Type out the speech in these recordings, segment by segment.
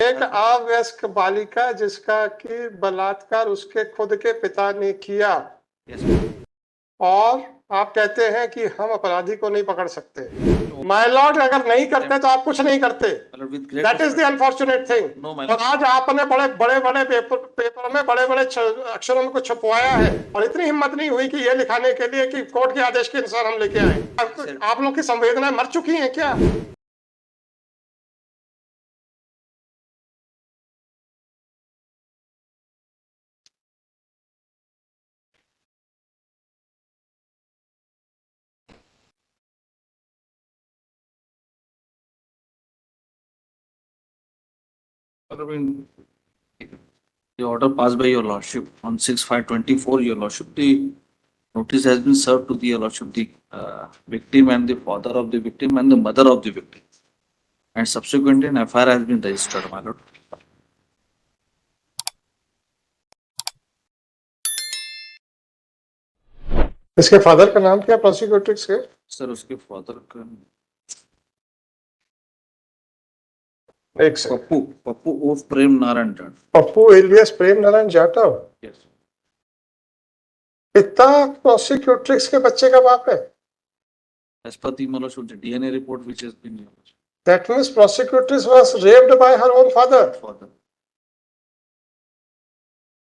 एक अवयस्क बालिका जिसका कि बलात्कार उसके खुद के पिता ने किया और आप कहते हैं कि हम अपराधी को नहीं पकड़ सकते। माय लॉर्ड, अगर नहीं करते तो आप कुछ नहीं करते। That is the unfortunate thing. और आज आपने बड़े बड़े बड़े पेपर में बड़े बड़े अक्षरों में कुछ छुपवाया है और इतनी हिम्मत नहीं हुई कि ये लिखाने के लिए कि कोर्ट के आदेश के अनुसार हम लेके आए। आप लोग की संवेदनाएं मर चुकी हैं क्या? Arvind, the order passed by your lordship on 6/5/24, your lordship, the notice has been served to the your lordship, the victim and the father of the victim and the mother of the victim. And subsequently an FIR has been registered, my lord. इसके father का नाम क्या prosecutors के? Sir उसके father का एक से पप्पू उर्फ प्रेम नारायण जाट। पप्पू एलियस प्रेम नारायण जाटव। Yes. पिता प्रोसिक्यूटर्स के बच्चे का बाप है। As per the my lordship, the DNA report which has been used. That means prosecutrix was raped by her own father.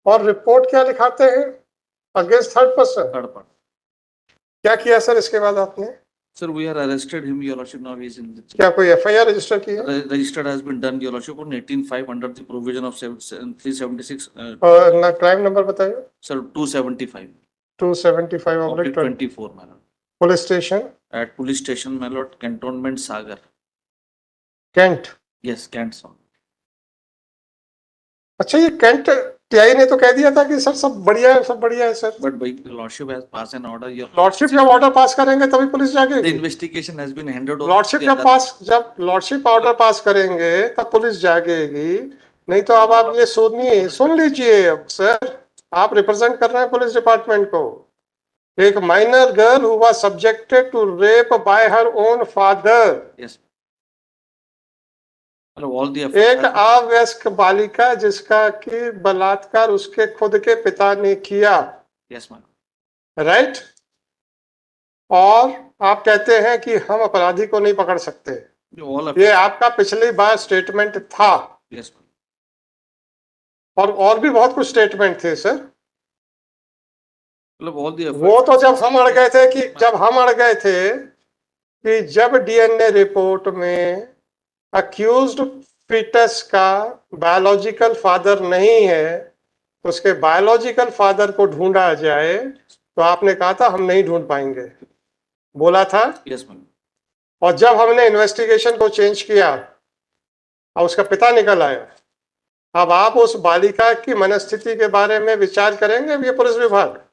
और रिपोर्ट क्या लिखाते हैं? Against third person. Third part. क्या किया सर इसके बाद आपने? Sir, we are arrested him, your lordship. Now he is in the. क्या कोई FIR रजिस्टर की है? Registered has been done, your lordship, on 18/5 under the provision of 376. और ना क्राइम नंबर बताइए। Sir, 275. 275/24, my lord. Police station At police station, my lord, cantonment Sagar. Cantt. Yes, Kent sir. अच्छा, ये cantt TI ने तो कह दिया था कि सर सब बढ़िया है, सब बढ़िया है sir. But by the lordship has passed an order. Your lordship जब ऑर्डर पास करेंगे तभी police the जागेगी। investigation has been handed over. Lordship जब लॉर्डशिप ऑर्डर पास करेंगे तब पुलिस जागेगी। नहीं तो अब आप ये सुनिए, सुन लीजिए। अब सर आप रिप्रेजेंट कर रहे हैं पुलिस डिपार्टमेंट को। एक minor girl who was subjected to rape by her own father. Yes. All the एक अवयस्क बालिका जिसका कि बलात्कार उसके खुद के पिता ने किया। Yes, ma'am. राइट? और आप कहते हैं कि हम अपराधी को नहीं पकड़ सकते। ये आपका पिछली बार स्टेटमेंट था। Yes, ma'am. और भी बहुत कुछ स्टेटमेंट थे सर। all the वो तो जब हम अड़ गए थे कि जब डीएनए रिपोर्ट में अक्यूज्ड फीटस का बायोलॉजिकल फादर नहीं है तो उसके बायोलॉजिकल फादर को ढूंढा जाए, तो आपने कहा था हम नहीं ढूंढ पाएंगे, बोला था। Yes, ma'am. और जब हमने इन्वेस्टिगेशन को चेंज किया और उसका पिता निकल आया, अब आप उस बालिका की मनस्थिति के बारे में विचार करेंगे? ये पुलिस विभाग,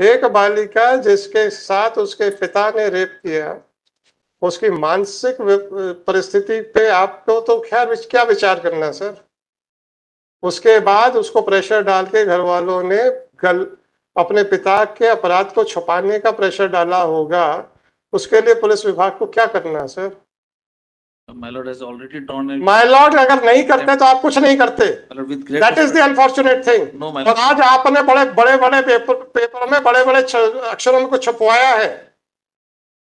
एक बालिका जिसके साथ उसके पिता ने रेप किया, उसकी मानसिक परिस्थिति पे आपको तो खैर क्या विचार करना सर। उसके बाद उसको प्रेशर डाल के घर वालों ने अपने पिता के अपराध को छुपाने का प्रेशर डाला होगा। उसके लिए पुलिस विभाग को क्या करना sir? My lord has already drawn a. My Lord, अगर नहीं करते तो आप कुछ नहीं करते। That is the unfortunate thing. No, my और आज आपने बड़े बड़े बड़े पेपर में बड़े बड़े अक्षरों में कुछ छुपवाया है।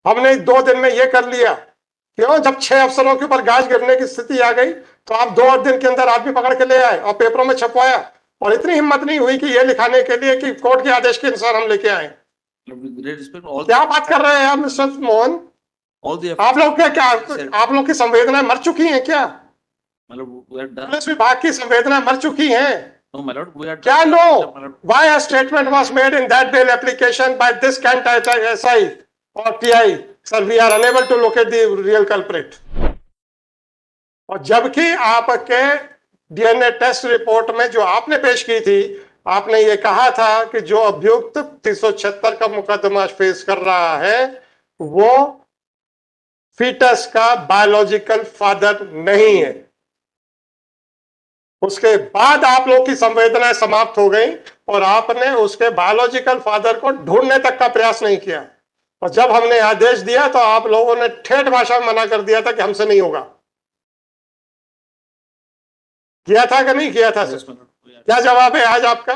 हमने 2 दिन में ये कर लिया। क्यों? जब 6 अफसरों के ऊपर गाज गिरने की स्थिति आ गई तो आप 2 दिन के अंदर आदमी पकड़ के ले आए और पेपरों में छपवाया और इतनी हिम्मत नहीं हुई कि ये लिखाने के लिए कि कोर्ट के आदेश के अनुसार हम लेके आए। क्या बात कर रहे हैं आप मिस्टर मोहन? आप लोग की संवेदनाएं मर चुकी हैं क्या? पुलिस विभाग की संवेदनाएं मर चुकी हैं। No, my lord, we are. क्या no? Why a statement was made in that bail application by this Kent SI or TI? Sir, we are unable to locate the real culprit. और जबकि आपके डीएनए टेस्ट रिपोर्ट में जो आपने पेश की थी, आपने ये कहा था कि जो अभियुक्त 376 का मुकदमा फेस कर रहा है वो फीटस का बायोलॉजिकल फादर नहीं है। उसके बाद आप लोग की संवेदनाएं समाप्त हो गई और आपने उसके बायोलॉजिकल फादर को ढूंढने तक का प्रयास नहीं किया। और जब हमने आदेश दिया तो आप लोगों ने ठेठ भाषा में मना कर दिया था कि हमसे नहीं होगा। किया था कि नहीं किया था Yes, सर? my lord. क्या जवाब है आज आपका?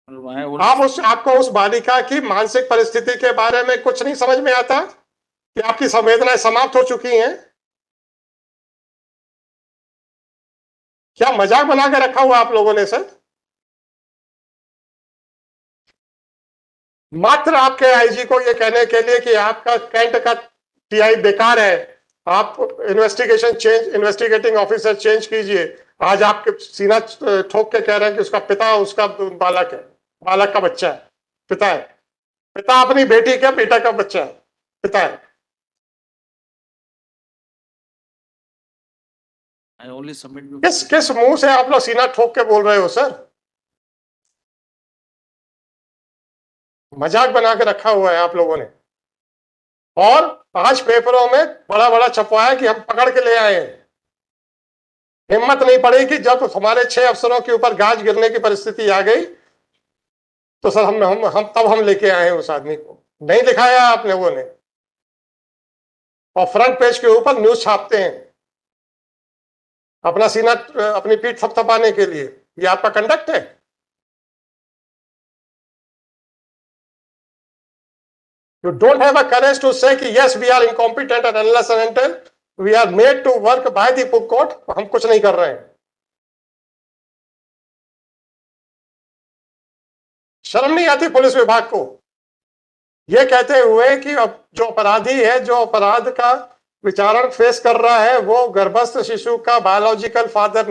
My whole आपको उस बालिका की मानसिक परिस्थिति के बारे में कुछ नहीं समझ में आता कि आपकी संवेदनाएं समाप्त हो चुकी हैं? क्या मजाक बना के रखा हुआ आप लोगों ने सर? मात्र आपके आईजी को ये कहने के लिए कि आपका कैंट का टीआई बेकार है, आप इन्वेस्टिगेटिंग ऑफिसर चेंज कीजिए, आज आपके सीना ठोक के कह रहे हैं कि उसका पिता उसका बालक है, बालक का बच्चा है, पिता है, पिता अपनी बेटी का बेटा का बच्चा है, पिता है। I only submit. किस मुंह से आप लोग सीना ठोक के बोल रहे हो सर? मजाक बना के रखा हुआ है आप लोगों ने। और आज पेपरों में बड़ा बड़ा छपवाया कि हम पकड़ के ले आए हैं। हिम्मत नहीं पड़ी कि जब हमारे 6 अफसरों के ऊपर गाज गिरने की परिस्थिति आ गई तो सर हम लेके आए हैं उस आदमी को। नहीं दिखाया आप लोगों ने, और फ्रंट पेज के ऊपर न्यूज छापते हैं अपना सीना अपनी पीठ थपथपाने के लिए। ये आपका कंडक्ट है? You don't have a courage to say कि yes we are incompetent and unless and until we are made to work by the book code, हम कुछ नहीं कर रहे हैं। शर्म नहीं आती पुलिस विभाग को ये कहते हुए कि अब जो अपराधी है, जो अपराध का विचारण फेस कर रहा है, वो गर्भस्थ शिशु का बायोलॉजिकल फादर